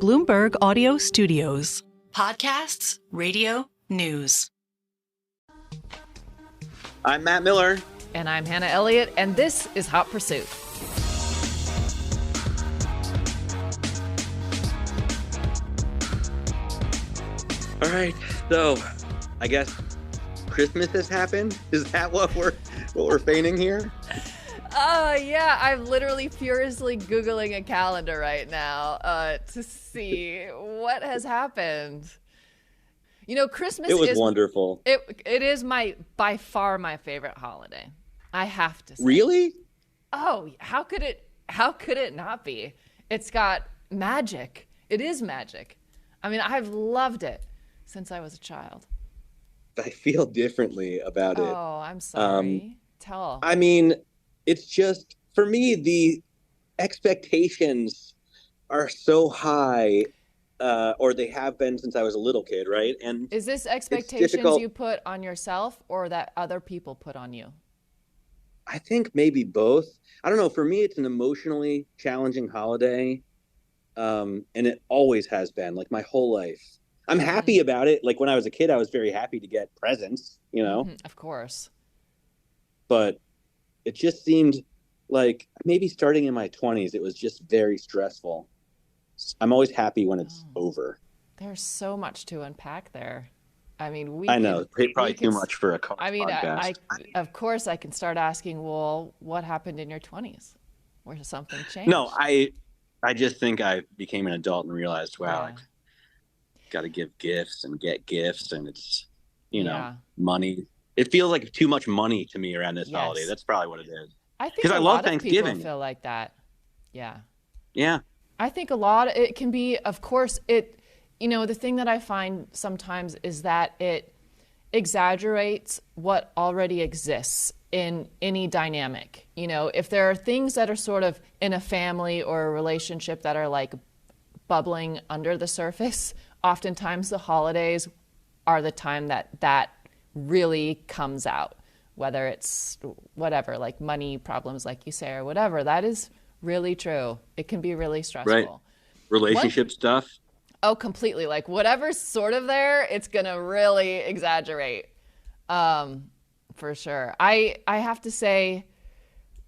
Bloomberg Audio Studios. Podcasts, radio, news. I'm Matt Miller. And I'm Hannah Elliott, and this is Hot Pursuit. All right, so I guess Christmas has happened. Is that what we're feigning here? Yeah, I'm literally furiously Googling a calendar right now to see what has happened. You know, Christmas is wonderful. It is by far my favorite holiday. I have to say. Really? Oh, how could it not be? It's got magic. It is magic. I mean, I've loved it since I was a child. I feel differently about it. Oh, I'm sorry. Tell. I mean, it's just, for me, the expectations are so high, or they have been since I was a little kid, right? And is this expectations you put on yourself or that other people put on you? I think maybe both. I don't know. For me, it's an emotionally challenging holiday, and it always has been, like, my whole life. I'm happy about it. Like, when I was a kid, I was very happy to get presents, you know? Of course. But it just seemed like maybe starting in my 20s, it was just very stressful. I'm always happy when it's over. There's so much to unpack there. I mean, I know, probably too much for a car podcast. Of course, I can start asking, well, what happened in your 20s? Where something changed? No, I just think I became an adult and realized, wow, I've got to give gifts and get gifts, and it's, money. It feels like too much money to me around this holiday. That's probably what it is. I think I love Thanksgiving. People feel like that. Yeah. Yeah. I think it can be, of course, the thing that I find sometimes is that it exaggerates what already exists in any dynamic. You know, if there are things that are sort of in a family or a relationship that are like bubbling under the surface, oftentimes the holidays are the time that really comes out, whether it's whatever, like money problems, like you say, or whatever. That is really true. It can be really stressful. Right. Relationship stuff. Oh, completely. Like whatever's sort of there, it's going to really exaggerate. For sure. I have to say,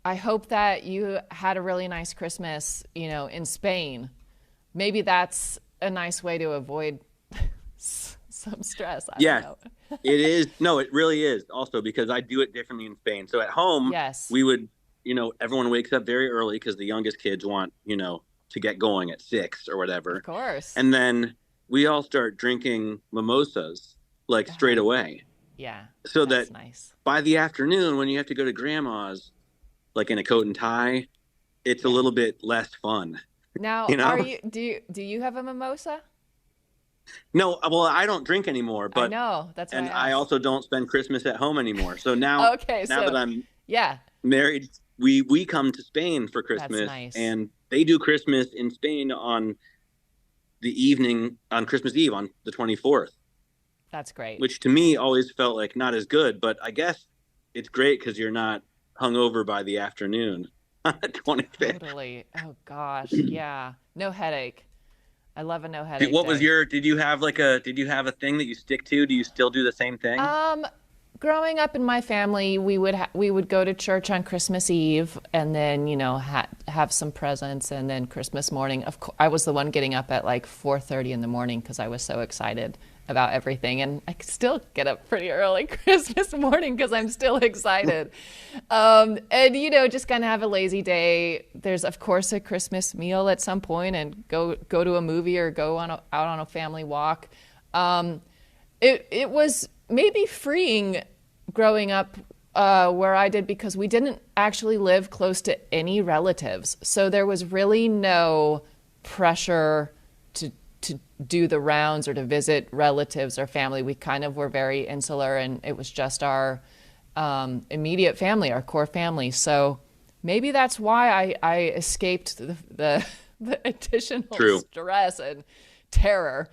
I hope that you had a really nice Christmas, in Spain. Maybe that's a nice way to avoid some stress. I don't know. It is. No, it really is. Also, because I do it differently in Spain. So at home, we would, everyone wakes up very early because the youngest kids want, to get going at 6 or whatever. Of course. And then we all start drinking mimosas like straight away. Yeah. So that's that nice. By the afternoon, when you have to go to grandma's, like in a coat and tie, it's a little bit less fun. Now, do you have a mimosa? No, well, I don't drink anymore, but I know that's why I also don't spend Christmas at home anymore. So now, that I'm married, we come to Spain for Christmas. That's nice. And they do Christmas in Spain on Christmas Eve on the 24th. That's great. Which to me always felt like not as good, but I guess it's great because you're not hungover by the afternoon on the 25th. Totally. Oh gosh, yeah, no headache. I love a no headache. Did you have a thing that you stick to? Do you still do the same thing? Growing up in my family, we would go to church on Christmas Eve and then, have some presents, and then Christmas morning. Of course, I was the one getting up at like 4:30 in the morning because I was so excited about everything, and I still get up pretty early Christmas morning because I'm still excited. And just kind of have a lazy day. There's of course a Christmas meal at some point, and go to a movie or go out on a family walk. It was maybe freeing growing up where I did, because we didn't actually live close to any relatives, so there was really no pressure to do the rounds or to visit relatives or family. We kind of were very insular, and it was just our immediate family, our core family. So maybe that's why I escaped the additional stress and terror.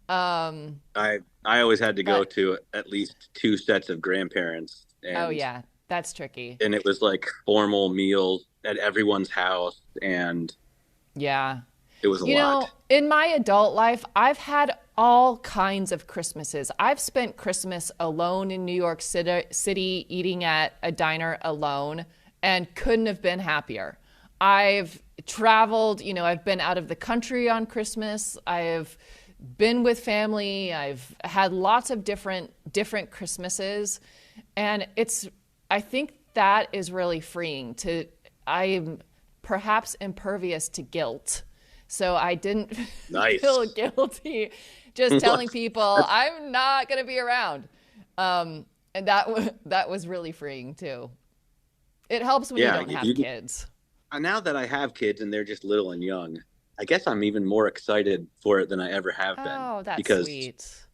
I always had to go to at least 2 sets of grandparents. And, that's tricky. And it was like formal meals at everyone's house, and It was a You know, lot. in my adult life, I've had all kinds of Christmases. I've spent Christmas alone in New York City eating at a diner alone and couldn't have been happier. I've traveled, I've been out of the country on Christmas. I've been with family. I've had lots of different Christmases. And I think that is really freeing I'm perhaps impervious to guilt. So I didn't feel guilty just telling people I'm not going to be around. And that was really freeing too. It helps when you don't have kids. Now that I have kids and they're just little and young, I guess I'm even more excited for it than I ever have been. Oh, that's sweet.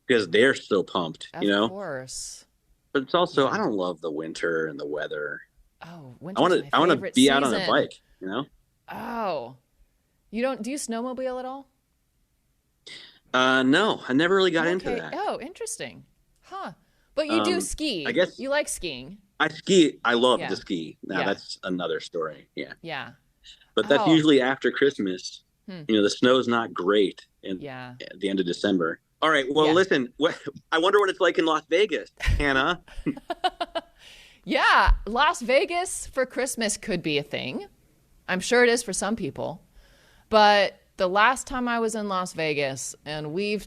Because they're still pumped, Of course. But it's also, I don't love the winter and the weather. Oh, I want to be season. out on a bike, Oh, do you snowmobile at all? No, I never really got into that. Oh, interesting. Huh. But you do ski. I guess you like skiing. I ski. I love to ski. Now that's another story. Yeah. Yeah. But that's usually after Christmas. The snow's not great at the end of December. All right. Well, listen, I wonder what it's like in Las Vegas, Hannah. Yeah. Las Vegas for Christmas could be a thing. I'm sure it is for some people. But the last time I was in Las Vegas, and we've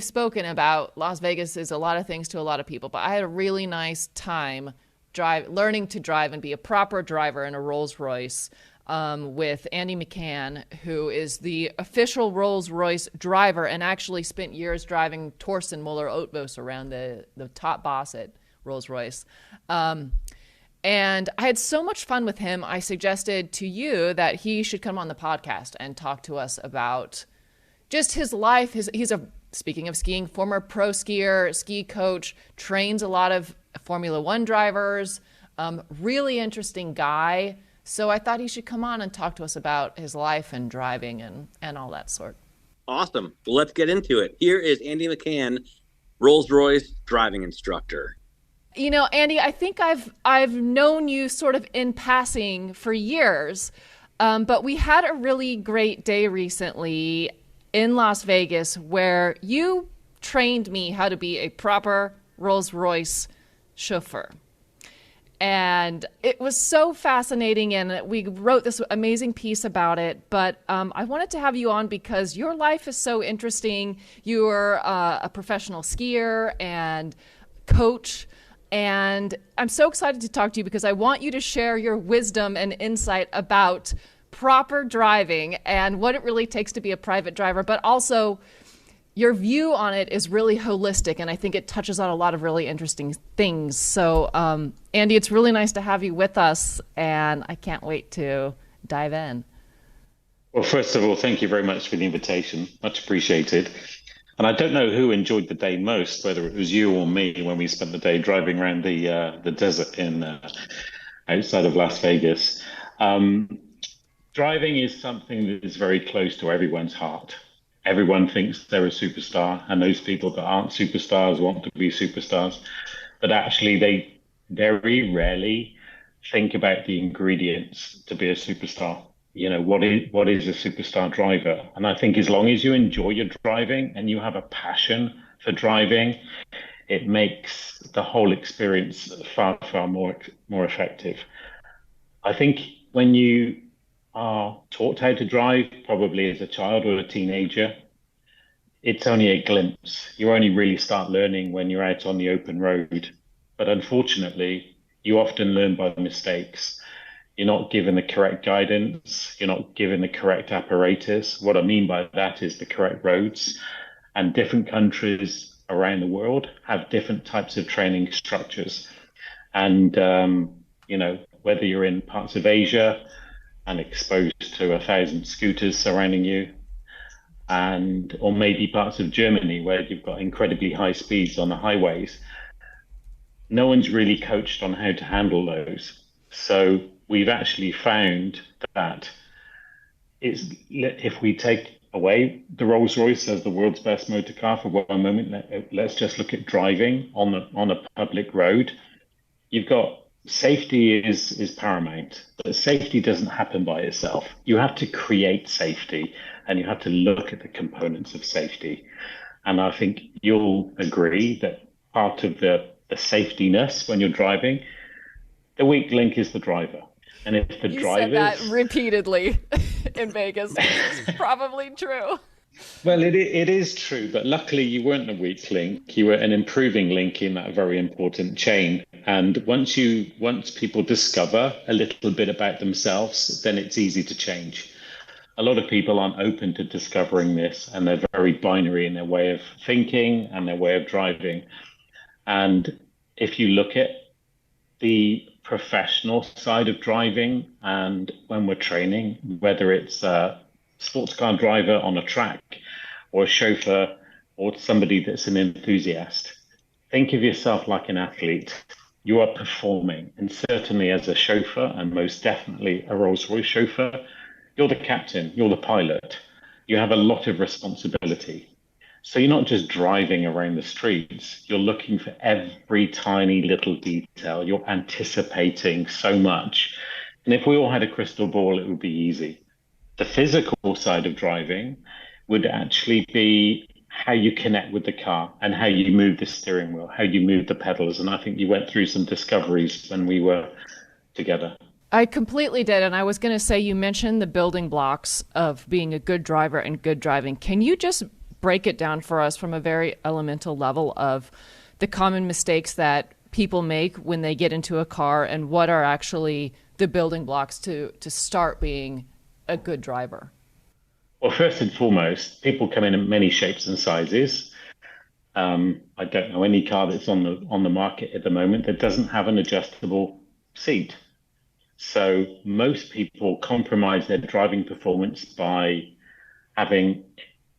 spoken about Las Vegas is a lot of things to a lot of people, but I had a really nice time learning to drive and be a proper driver in a Rolls-Royce with Andi McCann, who is the official Rolls-Royce driver and actually spent years driving Torsten Muller-Otvos around the top boss at Rolls-Royce. And I had so much fun with him, I suggested to you that he should come on the podcast and talk to us about just his life. He's speaking of skiing, former pro skier, ski coach, trains a lot of Formula One drivers, really interesting guy. So I thought he should come on and talk to us about his life and driving and all that sort. Awesome. Well, let's get into it. Here is Andi McCann, Rolls-Royce driving instructor. Andi, I think I've known you sort of in passing for years, but we had a really great day recently in Las Vegas where you trained me how to be a proper Rolls-Royce chauffeur. And it was so fascinating, and we wrote this amazing piece about it. But I wanted to have you on because your life is so interesting. You are a professional skier and coach. And I'm so excited to talk to you because I want you to share your wisdom and insight about proper driving and what it really takes to be a private driver, but also your view on it is really holistic, and I think it touches on a lot of really interesting things. So, Andi, it's really nice to have you with us, and I can't wait to dive in. Well, first of all, thank you very much for the invitation. Much appreciated. And I don't know who enjoyed the day most, whether it was you or me, when we spent the day driving around the desert outside of Las Vegas. Driving is something that is very close to everyone's heart. Everyone thinks they're a superstar, and those people that aren't superstars want to be superstars. But actually, they very rarely think about the ingredients to be a superstar. What is a superstar driver? And I think as long as you enjoy your driving and you have a passion for driving, it makes the whole experience far, far more effective. I think when you are taught how to drive, probably as a child or a teenager, it's only a glimpse. You only really start learning when you're out on the open road. But unfortunately, you often learn by mistakes. You're not given the correct guidance. You're not given the correct apparatus. What I mean by that is the correct roads. And different countries around the world have different types of training structures. And, whether you're in parts of Asia and exposed to 1,000 scooters surrounding you, or maybe parts of Germany where you've got incredibly high speeds on the highways, no one's really coached on how to handle those. So we've actually found that if we take away the Rolls-Royce as the world's best motor car for one moment, let's just look at driving on a public road. You've got Safety is paramount, but safety doesn't happen by itself. You have to create safety and you have to look at the components of safety. And I think you'll agree that part of the safetiness when you're driving, the weak link is the driver. And if the You drivers... said that repeatedly in Vegas. It's probably true. Well, it is true, but luckily you weren't a weak link. You were an improving link in that very important chain. And once people discover a little bit about themselves, then it's easy to change. A lot of people aren't open to discovering this, and they're very binary in their way of thinking and their way of driving. And if you look at the professional side of driving, and when we're training, whether it's a sports car driver on a track or a chauffeur or somebody that's an enthusiast, think of yourself like an athlete. You are performing, and certainly as a chauffeur, and most definitely a Rolls-Royce chauffeur, you're the captain, you're the pilot. You have a lot of responsibility. So you're not just driving around the streets, you're looking for every tiny little detail. You're anticipating so much. And if we all had a crystal ball, it would be easy. The physical side of driving would actually be how you connect with the car and how you move the steering wheel, how you move the pedals. And I think you went through some discoveries when we were together. I completely did. And I was going to say, you mentioned the building blocks of being a good driver and good driving. Can you just break it down for us from a very elemental level of the common mistakes that people make when they get into a car, and what are actually the building blocks to start being a good driver? Well, first and foremost, people come in many shapes and sizes. I don't know any car that's on the market at the moment that doesn't have an adjustable seat. So most people compromise their driving performance by having,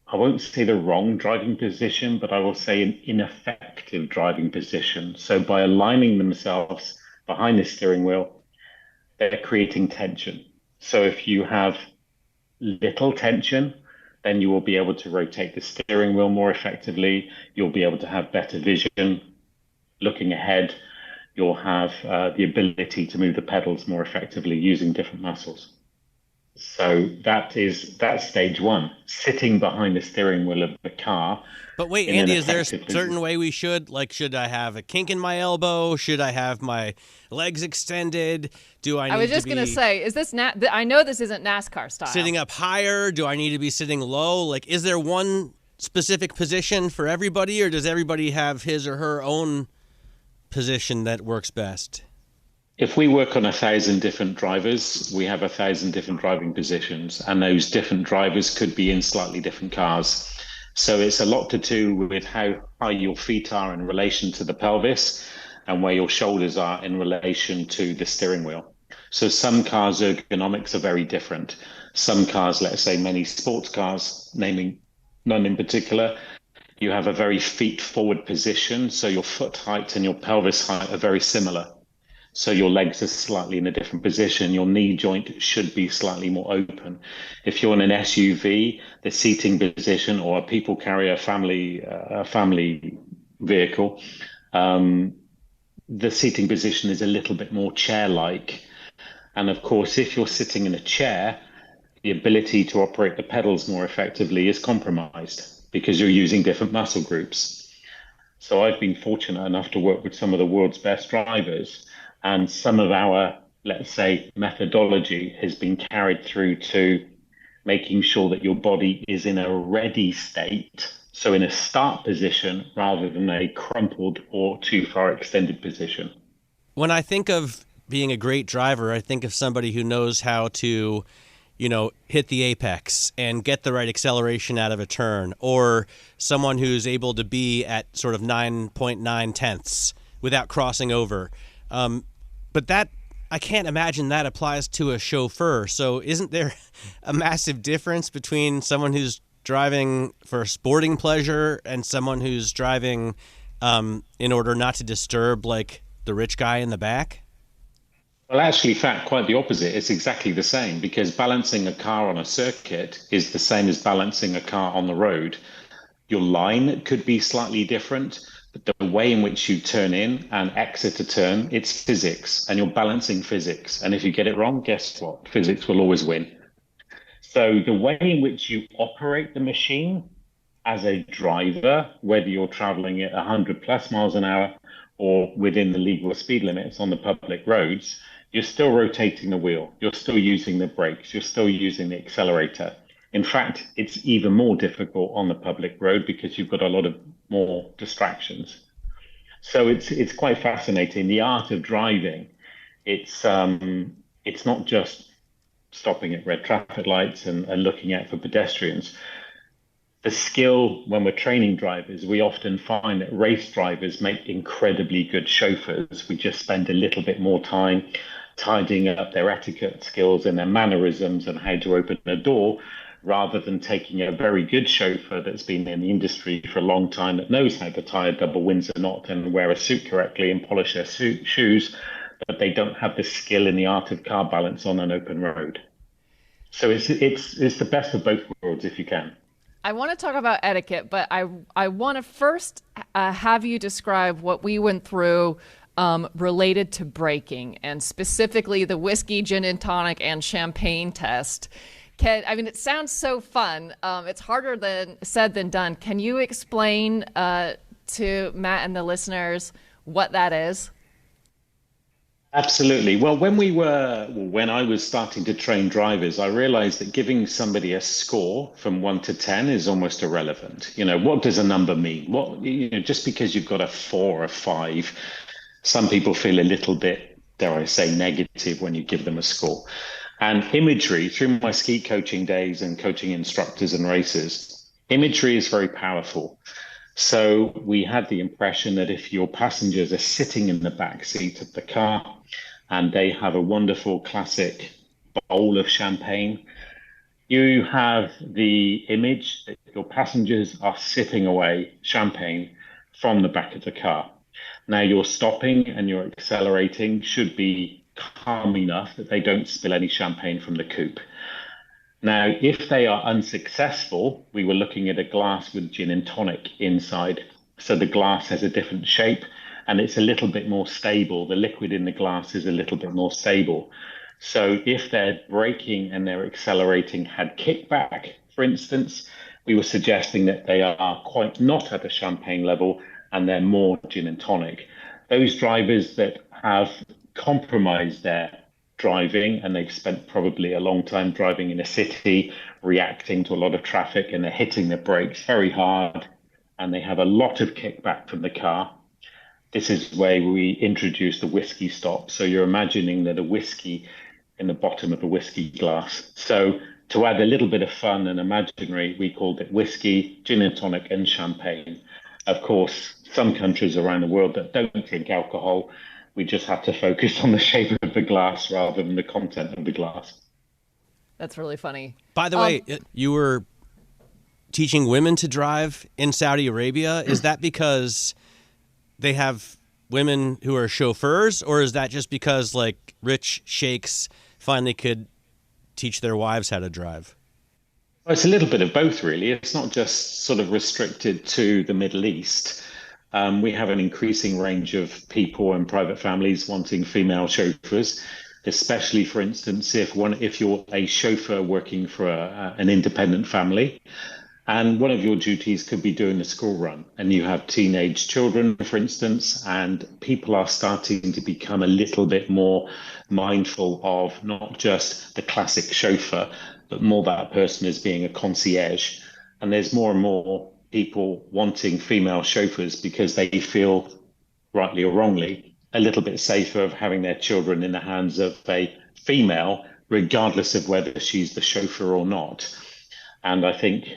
I won't say the wrong driving position, but I will say an ineffective driving position. So by aligning themselves behind the steering wheel, they're creating tension. So if you have little tension, then you will be able to rotate the steering wheel more effectively. You'll be able to have better vision looking ahead. You'll have the ability to move the pedals more effectively using different muscles. So that's stage one, sitting behind the steering wheel of the car. But wait, Andy, is there a certain way we should, like, should I have a kink in my elbow? Should I have my legs extended? Do I need to be... I was just going to say, is this I know this isn't NASCAR style. Sitting up higher? Do I need to be sitting low? Like, is there one specific position for everybody, or does everybody have his or her own position that works best? If we work on 1,000 different drivers, we have 1,000 different driving positions, and those different drivers could be in slightly different cars. So it's a lot to do with how high your feet are in relation to the pelvis and where your shoulders are in relation to the steering wheel. So some cars' ergonomics are very different. Some cars, let's say many sports cars, naming none in particular, you have a very feet forward position. So your foot height and your pelvis height are very similar. So your legs are slightly in a different position. Your knee joint should be slightly more open. If you're in an SUV, the seating position, or a people carrier family vehicle, the seating position is a little bit more chair-like. And of course, if you're sitting in a chair, the ability to operate the pedals more effectively is compromised because you're using different muscle groups. So I've been fortunate enough to work with some of the world's best drivers, and some of our, let's say, methodology has been carried through to making sure that your body is in a ready state, so in a start position rather than a crumpled or too far extended position. When I think of being a great driver, I think of somebody who knows how to, hit the apex and get the right acceleration out of a turn, or someone who's able to be at sort of 9.9 tenths without crossing over. But that, I can't imagine that applies to a chauffeur. So isn't there a massive difference between someone who's driving for sporting pleasure and someone who's driving in order not to disturb, like, the rich guy in the back? Well, actually, in fact, quite the opposite. It's exactly the same, because balancing a car on a circuit is the same as balancing a car on the road. Your line could be slightly different, the way in which you turn in and exit a turn, it's physics, and you're balancing physics. And if you get it wrong, guess what? Physics will always win. So the way in which you operate the machine as a driver, whether you're traveling at 100 plus miles an hour or within the legal speed limits on the public roads, you're still rotating the wheel. You're still using the brakes. You're still using the accelerator. In fact, it's even more difficult on the public road because you've got a lot of more distractions. So it's quite fascinating. The art of driving, it's not just stopping at red traffic lights and looking out for pedestrians. The skill when we're training drivers, we often find that race drivers make incredibly good chauffeurs. We just spend a little bit more time tidying up their etiquette skills and their mannerisms and how to open a door, rather than taking a very good chauffeur that's been in the industry for a long time, that knows how to tie a double Windsor knot and wear a suit correctly and polish their shoes, but they don't have the skill in the art of car balance on an open road. So it's the best of both worlds if you can. I want to talk about etiquette, but I want to first have you describe what we went through related to braking, and specifically the whiskey, gin and tonic, and champagne test. It sounds so fun. It's harder said than done. Can you explain to Matt and the listeners what that is? Absolutely. Well, when I was starting to train drivers, I realized that giving somebody a score from 1 to 10 is almost irrelevant. What does a number mean? Just because you've got a 4 or 5, some people feel a little bit, dare I say, negative when you give them a score. And imagery, through my ski coaching days and coaching instructors and racers, imagery is very powerful. So we had the impression that if your passengers are sitting in the back seat of the car and they have a wonderful classic bowl of champagne, you have the image that your passengers are sipping away champagne from the back of the car. Now, your stopping and your accelerating should be calm enough that they don't spill any champagne from the coupe. Now, if they are unsuccessful, we were looking at a glass with gin and tonic inside. So the glass has a different shape and it's a little bit more stable. The liquid in the glass is a little bit more stable. So if their braking and their accelerating had kickback, for instance, we were suggesting that they are quite not at a champagne level and they're more gin and tonic. Those drivers that have compromised their driving and they've spent probably a long time driving in a city, reacting to a lot of traffic, and they're hitting the brakes very hard and they have a lot of kickback from the car. This is where we introduce the whiskey stop. So you're imagining that a whiskey in the bottom of a whiskey glass. So to add a little bit of fun and imaginary, we called it whiskey, gin and tonic, and champagne. Of course, some countries around the world that don't drink alcohol, we just have to focus on the shape of the glass rather than the content of the glass. That's really funny. By the way, you were teaching women to drive in Saudi Arabia. Is that because they have women who are chauffeurs, or is that just because like rich sheikhs finally could teach their wives how to drive? Well, it's a little bit of both, really. It's not just sort of restricted to the Middle East. We have an increasing range of people and private families wanting female chauffeurs, especially, for instance, if you're a chauffeur working for an independent family, and one of your duties could be doing the school run, and you have teenage children, for instance, and people are starting to become a little bit more mindful of not just the classic chauffeur, but more that person as being a concierge. And there's more and more people wanting female chauffeurs because they feel, rightly or wrongly, a little bit safer of having their children in the hands of a female, regardless of whether she's the chauffeur or not. And I think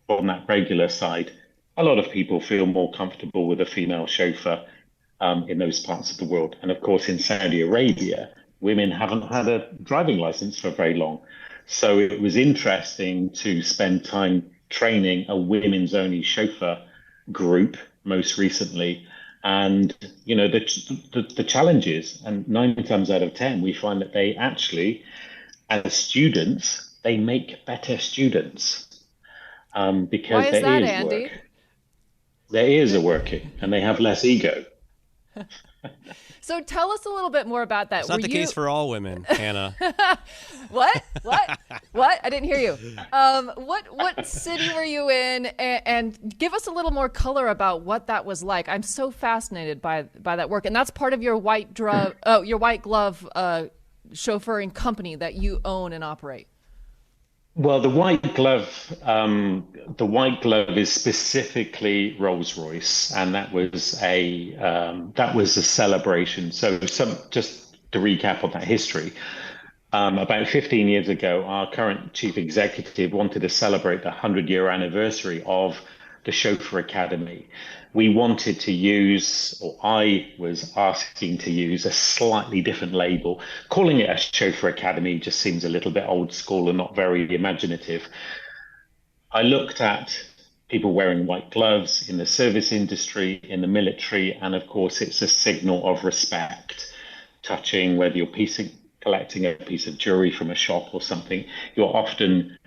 on that regular side, a lot of people feel more comfortable with a female chauffeur in those parts of the world. And of course, in Saudi Arabia, women haven't had a driving license for very long. So it was interesting to spend time training a women's only chauffeur group most recently. And, the challenges, and 9 times out of 10, we find that they actually, as students, they make better students because Why is there that, is Andy? work. their ears are working and they have less ego. So tell us a little bit more about that. It's not the case for all women, Hannah. What? I didn't hear you. What city were you in? And give us a little more color about what that was like. I'm so fascinated by that work, and that's part of your white glove chauffeuring company that you own and operate. Well, the white glove is specifically Rolls-Royce, and that was a celebration. So, just to recap on that history, about 15 years ago, our current chief executive wanted to celebrate the 100-year anniversary of the Chauffeur Academy. We wanted to use, or I was asking to use, a slightly different label. Calling it a Chauffeur Academy just seems a little bit old school and not very imaginative. I looked at people wearing white gloves in the service industry, in the military, and of course it's a signal of respect. Touching, whether you're collecting a piece of jewelry from a shop or something, you're often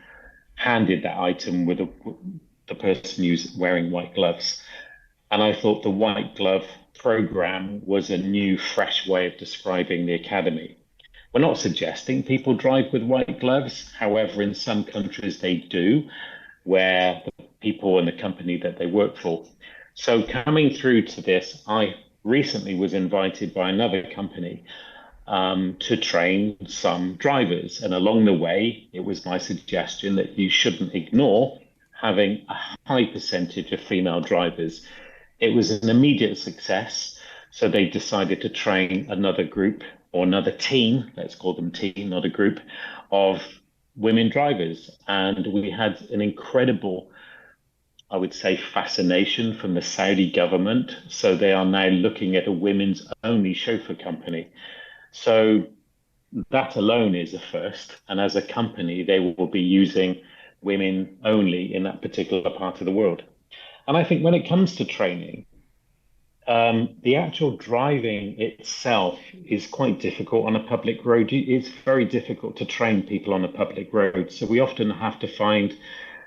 handed that item with the person who's wearing white gloves. And I thought the white glove program was a new, fresh way of describing the academy. We're not suggesting people drive with white gloves. However, in some countries they do, where the people and the company that they work for. So coming through to this, I recently was invited by another company to train some drivers. And along the way, it was my suggestion that you shouldn't ignore having a high percentage of female drivers. It was an immediate success. So they decided to train another group or another team, let's call them team, not a group, of women drivers. And we had an incredible, I would say, fascination from the Saudi government. So they are now looking at a women's only chauffeur company. So that alone is a first. And as a company, they will be using women only in that particular part of the world. And I think when it comes to training, the actual driving itself is quite difficult on a public road. It's very difficult to train people on a public road. So we often have to find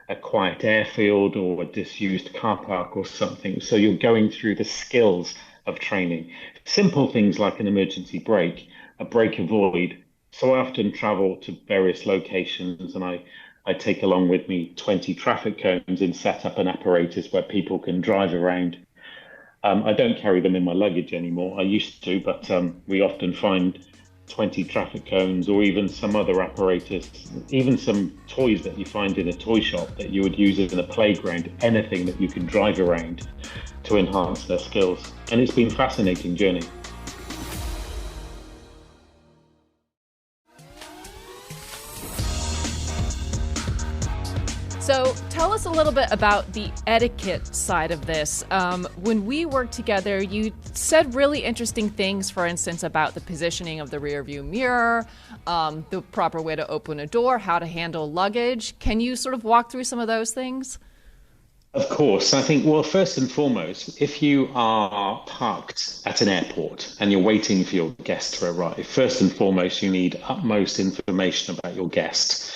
a quiet airfield or a disused car park or something. So you're going through the skills of training. Simple things like an emergency brake, a brake avoid. So I often travel to various locations and I take along with me 20 traffic cones and set up an apparatus where people can drive around. I don't carry them in my luggage anymore. I used to, but we often find 20 traffic cones or even some other apparatus, even some toys that you find in a toy shop that you would use in a playground, anything that you can drive around to enhance their skills. And it's been a fascinating journey. So tell us a little bit about the etiquette side of this. When we worked together, you said really interesting things, for instance, about the positioning of the rear view mirror, the proper way to open a door, how to handle luggage. Can you sort of walk through some of those things? Of course. I think, well, first and foremost, if you are parked at an airport and you're waiting for your guest to arrive, first and foremost, you need utmost information about your guest.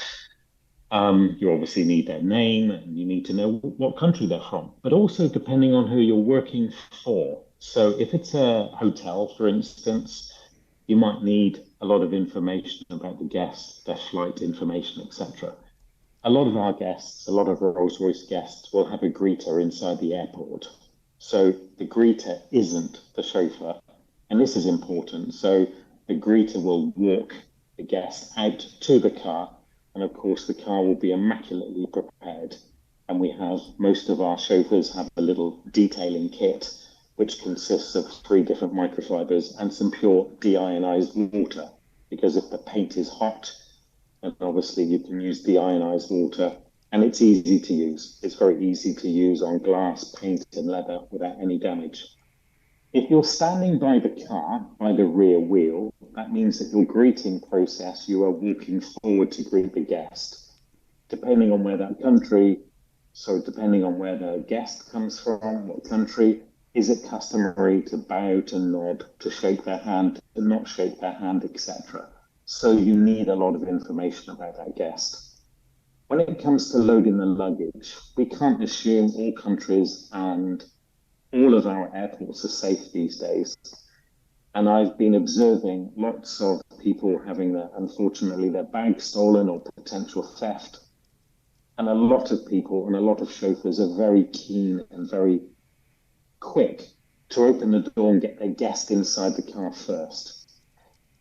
You obviously need their name and you need to know what country they're from, but also depending on who you're working for. So if it's a hotel, for instance, you might need a lot of information about the guest, their flight information, etc. A lot of our guests, a lot of Rolls-Royce guests will have a greeter inside the airport. So the greeter isn't the chauffeur. And this is important. So the greeter will walk the guest out to the car. And of course, the car will be immaculately prepared. And most of our chauffeurs have a little detailing kit, which consists of 3 different microfibers and some pure deionized water. Because if the paint is hot, then obviously you can use deionized water. And it's easy to use. It's very easy to use on glass, paint, and leather without any damage. If you're standing by the car, by the rear wheel, that means that your greeting process, you are walking forward to greet the guest. Depending on where the guest comes from, what country, is it customary to bow, to nod, to shake their hand, to not shake their hand, etc. So you need a lot of information about that guest. When it comes to loading the luggage, we can't assume all countries and all of our airports are safe these days. And I've been observing lots of people having unfortunately, their bags stolen or potential theft. And a lot of people and a lot of chauffeurs are very keen and very quick to open the door and get their guest inside the car first.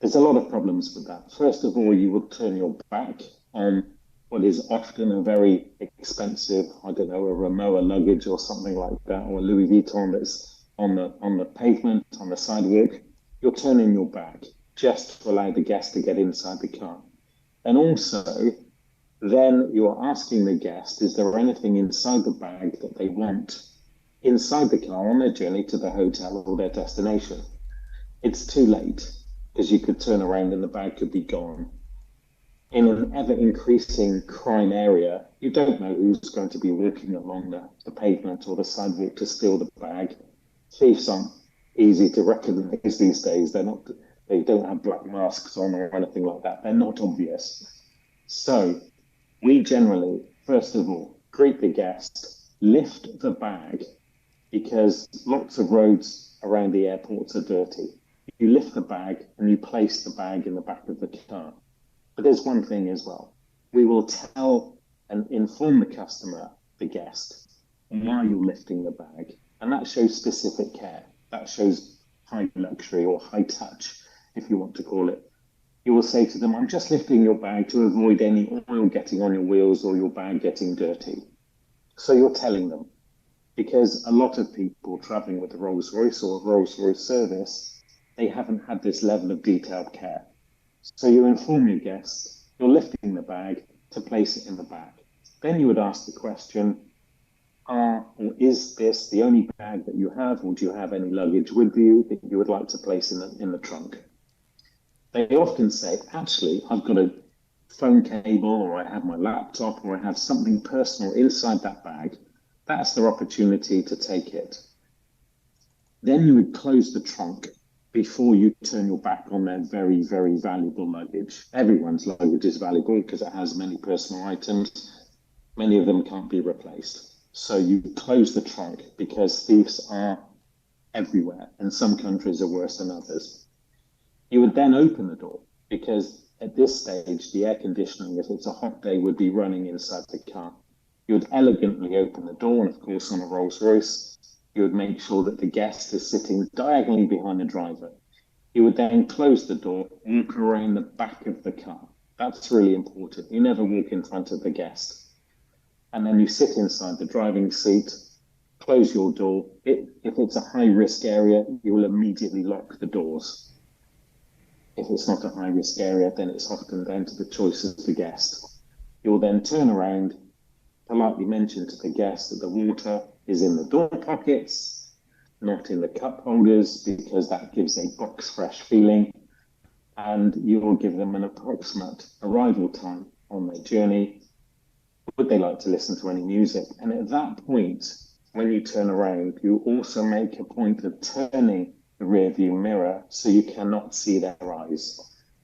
There's a lot of problems with that. First of all, you will turn your back on what is often a very expensive, I don't know, a Rimowa luggage or something like that, or a Louis Vuitton that's on the pavement, on the sidewalk. You're turning your back just to allow the guest to get inside the car. And also, then you're asking the guest, is there anything inside the bag that they want inside the car on their journey to the hotel or their destination? It's too late, because you could turn around and the bag could be gone. In an ever-increasing crime area, you don't know who's going to be walking along the pavement or the sidewalk to steal the bag. Thieves aren't easy to recognize these days. They don't have black masks on or anything like that. They're not obvious. So we generally, first of all, greet the guest, lift the bag, because lots of roads around the airports are dirty. You lift the bag and you place the bag in the back of the car. But there's one thing as well. We will tell and inform the customer, the guest, why you're lifting the bag. And that shows specific care. That shows high luxury or high touch, if you want to call it. You will say to them, I'm just lifting your bag to avoid any oil getting on your wheels or your bag getting dirty. So you're telling them, because a lot of people traveling with a Rolls-Royce or a Rolls-Royce service, they haven't had this level of detailed care. So you inform your guests, you're lifting the bag to place it in the bag. Then you would ask the question, or is this the only bag that you have, or do you have any luggage with you that you would like to place in the trunk? They often say, actually, I've got a phone cable, or I have my laptop, or I have something personal inside that bag. That's their opportunity to take it. Then you would close the trunk before you turn your back on their very, very valuable luggage. Everyone's luggage is valuable because it has many personal items. Many of them can't be replaced. So you close the trunk because thieves are everywhere, and some countries are worse than others. You would then open the door because at this stage, the air conditioning, if it's a hot day, would be running inside the car. You would elegantly open the door, and of course on a Rolls-Royce, you would make sure that the guest is sitting diagonally behind the driver. You would then close the door, walk around the back of the car. That's really important. You never walk in front of the guest. And then you sit inside the driving seat, close your door. If it's a high-risk area, you will immediately lock the doors. If it's not a high-risk area, then it's often down to the choice of the guest. You'll then turn around, politely mention to the guest that the water is in the door pockets, not in the cup holders, because that gives a box fresh feeling. And you will give them an approximate arrival time on their journey. Would they like to listen to any music? And at that point, when you turn around, you also make a point of turning the rear view mirror so you cannot see their eyes.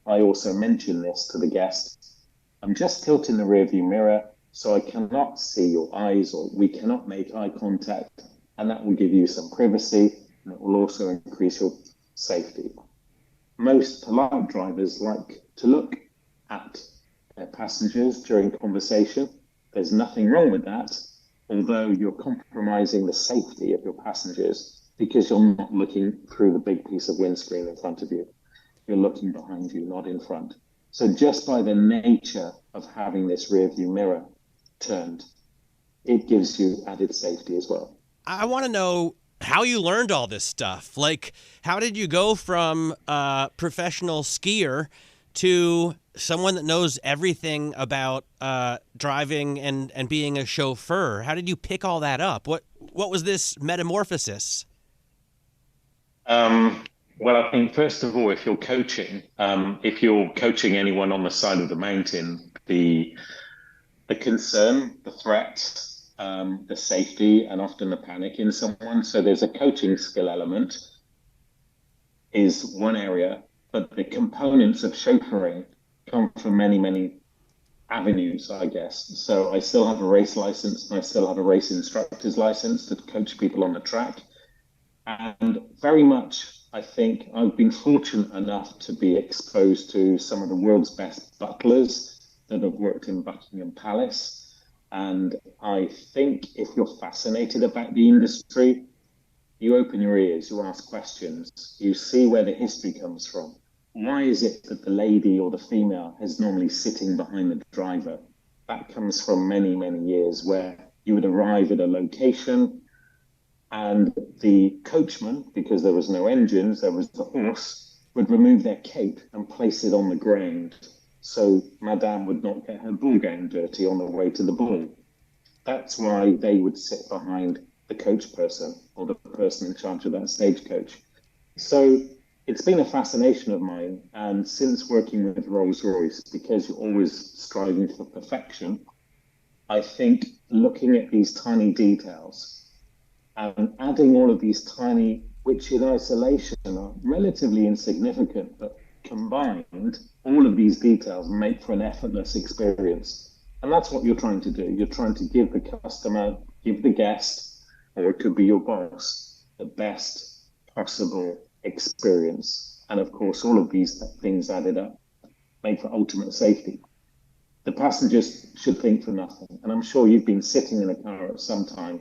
I also mention this to the guest. I'm just tilting the rear view mirror so I cannot see your eyes, or we cannot make eye contact, and that will give you some privacy, and it will also increase your safety. Most polite drivers like to look at their passengers during conversation. There's nothing wrong with that, although you're compromising the safety of your passengers because you're not looking through the big piece of windscreen in front of you. You're looking behind you, not in front. So just by the nature of having this rear view mirror turned, it gives you added safety as well. I want to know how you learned all this stuff. Like, how did you go from a professional skier to someone that knows everything about driving and being a chauffeur? How did you pick all that up? What was this metamorphosis? Well, I think first of all, if you're coaching anyone on the side of the mountain, the concern, the threat, the safety, and often the panic in someone. So there's a coaching skill element is one area, but the components of chauffeuring come from many, many avenues, I guess. So I still have a race license, and I still have a race instructor's license to coach people on the track. And very much, I think I've been fortunate enough to be exposed to some of the world's best butlers that have worked in Buckingham Palace. And I think if you're fascinated about the industry, you open your ears, you ask questions, you see where the history comes from. Why is it that the lady or the female is normally sitting behind the driver? That comes from many, many years where you would arrive at a location and the coachman, because there was no engines, there was the horse, would remove their cape and place it on the ground so Madame would not get her ball gown dirty on the way to the ball. That's why they would sit behind the coach person or the person in charge of that stagecoach. So it's been a fascination of mine. And since working with Rolls-Royce, because you're always striving for perfection, I think looking at these tiny details and adding all of these tiny, which in isolation are relatively insignificant, but combined, all of these details make for an effortless experience. And that's what you're trying to do. You're trying to give the customer, give the guest, or it could be your boss, the best possible experience. And of course, all of these things added up make for ultimate safety. The passengers should think for nothing. And I'm sure you've been sitting in a car at some time,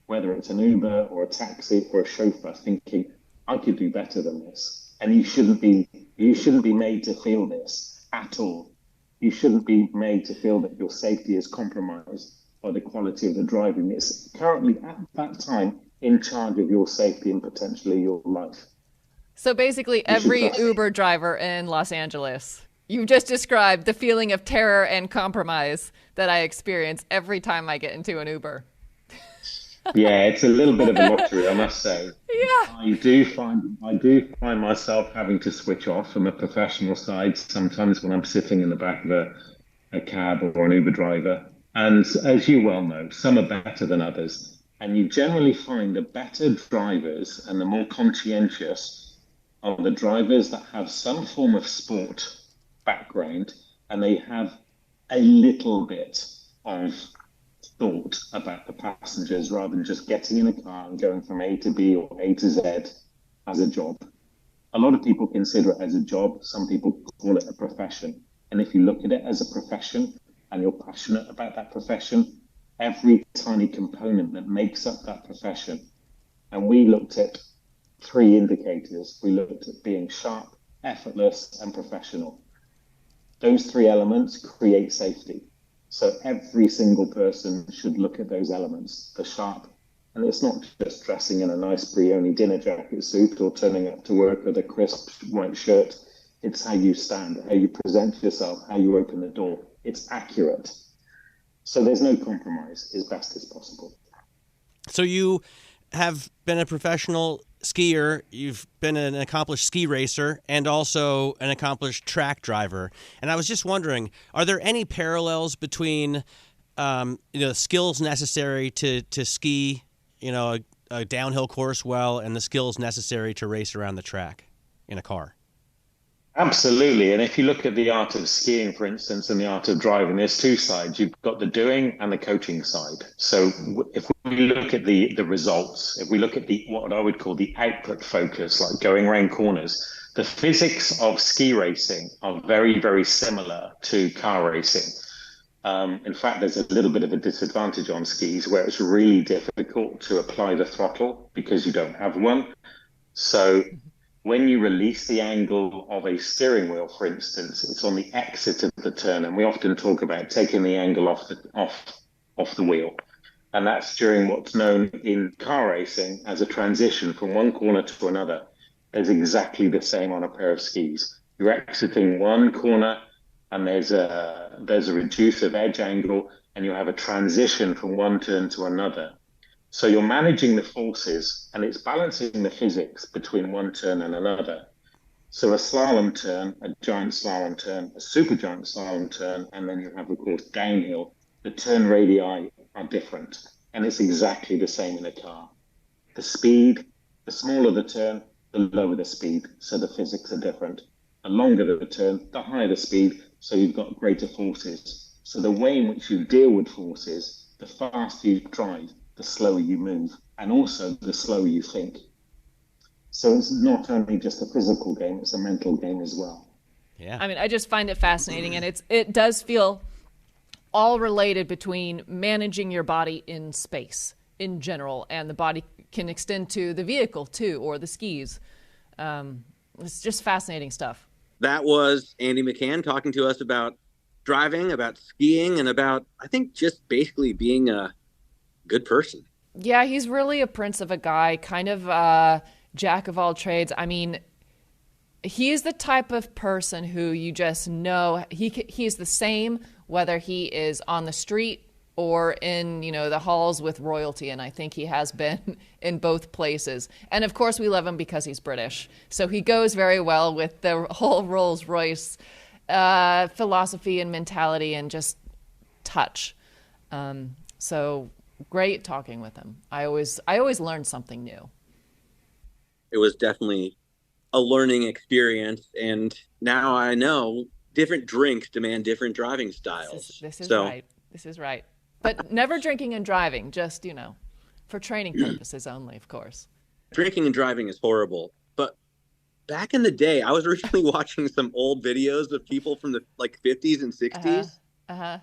whether it's an Uber or a taxi or a chauffeur, thinking, I could do better than this. And you shouldn't be made to feel this at all. You shouldn't be made to feel that your safety is compromised by the quality of the driving that's currently at that time in charge of your safety and potentially your life. So basically every Uber driver in Los Angeles, you just described the feeling of terror and compromise that I experience every time I get into an Uber. Yeah, it's a little bit of a lottery, I must say. Yeah. I do find myself having to switch off from a professional side sometimes when I'm sitting in the back of a cab or an Uber driver. And as you well know, some are better than others. And you generally find the better drivers and the more conscientious are the drivers that have some form of sport background and they have a little bit of thought about the passengers rather than just getting in a car and going from A to B or A to Z as a job. A lot of people consider it as a job. Some people call it a profession. And if you look at it as a profession and you're passionate about that profession, every tiny component that makes up that profession. And we looked at 3 indicators. We looked at being sharp, effortless, and professional. Those 3 elements create safety. So every single person should look at those elements, the sharp. And it's not just dressing in a nice Brioni dinner jacket suit or turning up to work with a crisp white shirt. It's how you stand, how you present yourself, how you open the door. It's accurate. So there's no compromise, as best as possible. So you have been a professional skier, you've been an accomplished ski racer, and also an accomplished track driver. And I was just wondering, are there any parallels between the skills necessary to ski, a downhill course well, and the skills necessary to race around the track in a car? Absolutely. And if you look at the art of skiing, for instance, and the art of driving, there's 2 sides. You've got the doing and the coaching side. So if we look at the results, if we look at what I would call the output focus, like going around corners, the physics of ski racing are very, very similar to car racing. In fact, there's a little bit of a disadvantage on skis where it's really difficult to apply the throttle because you don't have one. So when you release the angle of a steering wheel, for instance, it's on the exit of the turn. And we often talk about taking the angle off the wheel. And that's during what's known in car racing as a transition from one corner to another. It's exactly the same on a pair of skis. You're exiting one corner and there's a reducive edge angle and you have a transition from one turn to another. So you're managing the forces and it's balancing the physics between one turn and another. So a slalom turn, a giant slalom turn, a super giant slalom turn, and then you have, of course, downhill. The turn radii are different and it's exactly the same in a car. The speed, the smaller the turn, the lower the speed. So the physics are different. The longer the turn, the higher the speed. So you've got greater forces. So the way in which you deal with forces, the faster you drive, the slower you move, and also the slower you think. So it's not only just a physical game, it's a mental game as well. Yeah. I mean, I just find it fascinating, and it does feel all related between managing your body in space in general, and the body can extend to the vehicle too, or the skis. It's just fascinating stuff. That was Andi McCann talking to us about driving, about skiing, and about, I think, just basically being a good person. Yeah, he's really a prince of a guy, kind of jack of all trades. I mean, he's the type of person who you just know he's the same whether he is on the street or in, the halls with royalty, and I think he has been in both places. And of course we love him because he's British. So he goes very well with the whole Rolls-Royce philosophy and mentality and just touch. So great talking with him. I always learn something new. It was definitely a learning experience, and now I know different drinks demand different driving styles. This is right. This is right. But never drinking and driving, just, for training purposes only, of course. Drinking and driving is horrible. But back in the day, I was recently watching some old videos of people from the 50s and 60s.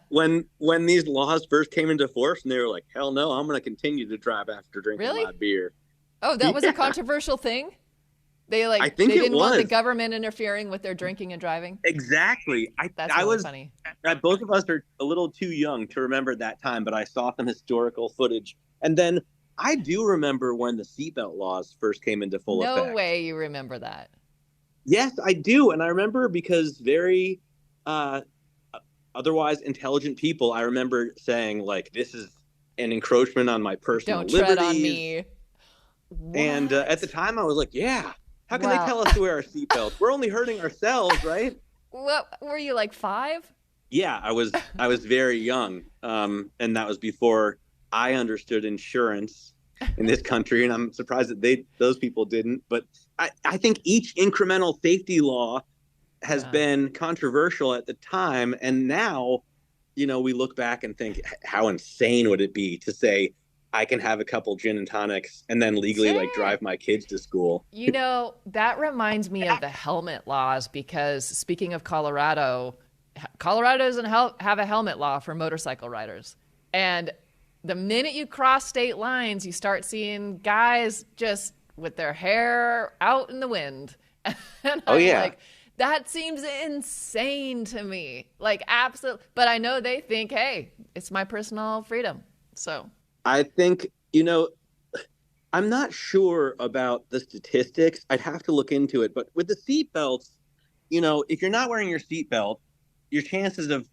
When these laws first came into force, and they were like, hell no, I'm going to continue to drive after drinking my beer. Oh, that was a controversial thing? I think they didn't want the was. government interfering with their drinking and driving? Exactly. That's really funny. Both of us are a little too young to remember that time, but I saw some historical footage. And then I do remember when the seatbelt laws first came into full effect. No way you remember that. Yes, I do. And I remember because very otherwise intelligent people, I remember saying, this is an encroachment on my personal liberties. Don't tread on me. What? And at the time, I was like, yeah. How can they tell us to wear our seatbelts? We're only hurting ourselves, right? What were you, 5? Yeah, I was very young, and that was before I understood insurance in this country, and I'm surprised that those people didn't. But I think each incremental safety law has been controversial at the time, and now, we look back and think, how insane would it be to say, I can have a couple gin and tonics and then legally drive my kids to school. That reminds me of the helmet laws, because speaking of Colorado doesn't have a helmet law for motorcycle riders. And the minute you cross state lines, you start seeing guys just with their hair out in the wind. And I'm like, that seems insane to me. Absolutely. But I know they think, hey, it's my personal freedom. So I think, I'm not sure about the statistics. I'd have to look into it. But with the seatbelts, if you're not wearing your seatbelt, your chances of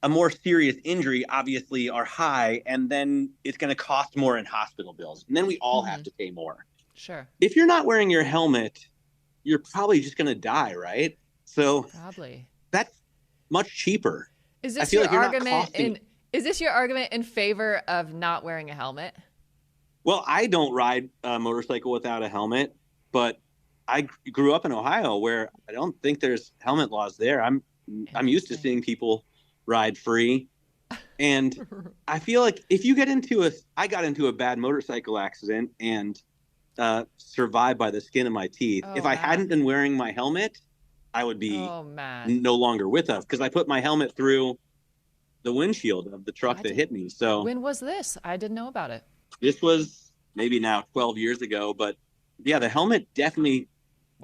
a more serious injury obviously are high. And then it's going to cost more in hospital bills. And then we all have to pay more. Sure. If you're not wearing your helmet, you're probably just going to die, right? So probably that's much cheaper. Is this your argument Is this your argument in favor of not wearing a helmet? Well, I don't ride a motorcycle without a helmet, but I grew up in Ohio where I don't think there's helmet laws there. I'm used to seeing people ride free. And I feel like if you I got into a bad motorcycle accident and survived by the skin of my teeth. If I hadn't been wearing my helmet, I would be no longer with us, because I put my helmet through the windshield of the truck that hit me. So when was this? I didn't know about it. This was maybe now 12 years ago, but yeah, the helmet definitely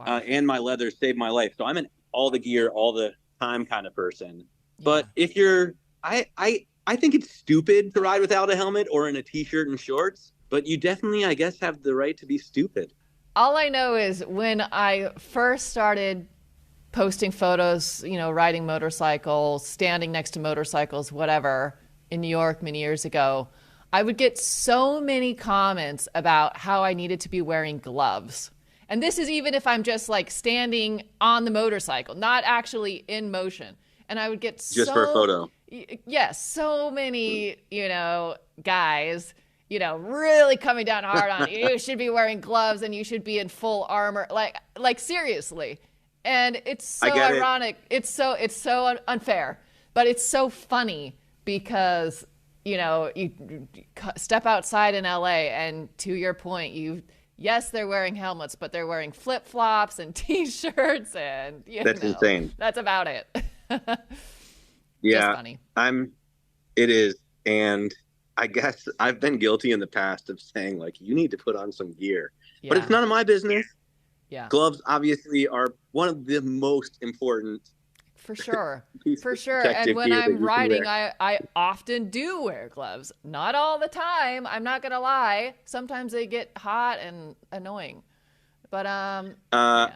and my leather saved my life. So I'm an all the gear, all the time kind of person. Yeah. But if you're, I think it's stupid to ride without a helmet or in a t-shirt and shorts, but you definitely, I guess, have the right to be stupid. All I know is when I first started posting photos, riding motorcycles, standing next to motorcycles, whatever, in New York many years ago, I would get so many comments about how I needed to be wearing gloves. And this is even if I'm just standing on the motorcycle, not actually in motion. And I would get just for a photo. Yes, so many, guys, really coming down hard on you should be wearing gloves and you should be in full armor, like seriously. And it's so ironic. It's so unfair, but it's so funny because, you step outside in LA and to your point, yes, they're wearing helmets, but they're wearing flip-flops and T-shirts and, That's insane. That's about it. Yeah, Just funny. It is. And I guess I've been guilty in the past of saying, like, you need to put on some gear. Yeah. But it's none of my business. Yeah. Gloves obviously are one of the most important. For sure. piece For of sure. protective And when gear that you I'm can riding, wear. I often do wear gloves. Not all the time. I'm not going to lie. Sometimes they get hot and annoying. But yeah.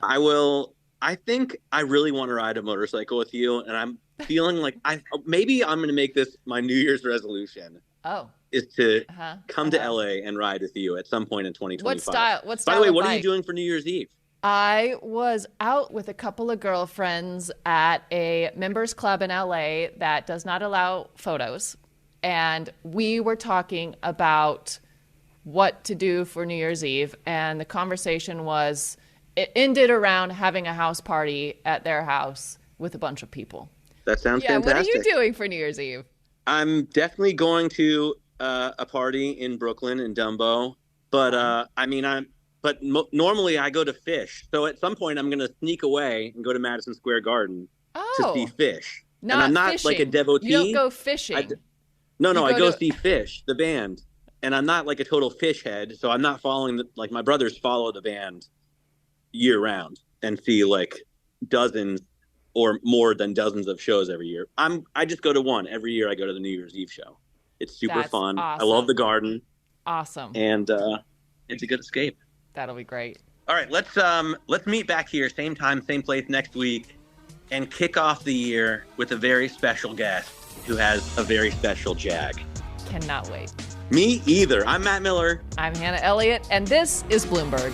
I think I really want to ride a motorcycle with you, and I'm feeling like maybe I'm going to make this my New Year's resolution. Oh. Is to come to LA and ride with you at some point in 2025. What style By the way, of what are bike? you doing for New Year's Eve? I was out with a couple of girlfriends at a members club in LA that does not allow photos. And we were talking about what to do for New Year's Eve. And the conversation it ended around having a house party at their house with a bunch of people. That sounds fantastic. What are you doing for New Year's Eve? I'm definitely going to a party in Brooklyn in Dumbo. But normally I go to Fish. So at some point I'm going to sneak away and go to Madison Square Garden to see Fish. Not and I'm not fishing. like a devotee. You don't go fishing. I go see Fish, the band. And I'm not like a total Fish head. So I'm not following like my brothers follow the band year round and see like dozens or more than dozens of shows every year. I just go to one. Every year I go to the New Year's Eve show. It's super fun. Awesome. I love the garden. Awesome. And it's a good escape. That'll be great. All right, let's meet back here, same time, same place next week, and kick off the year with a very special guest who has a very special Jag. Cannot wait. Me either. I'm Matt Miller. I'm Hannah Elliott, and this is Bloomberg.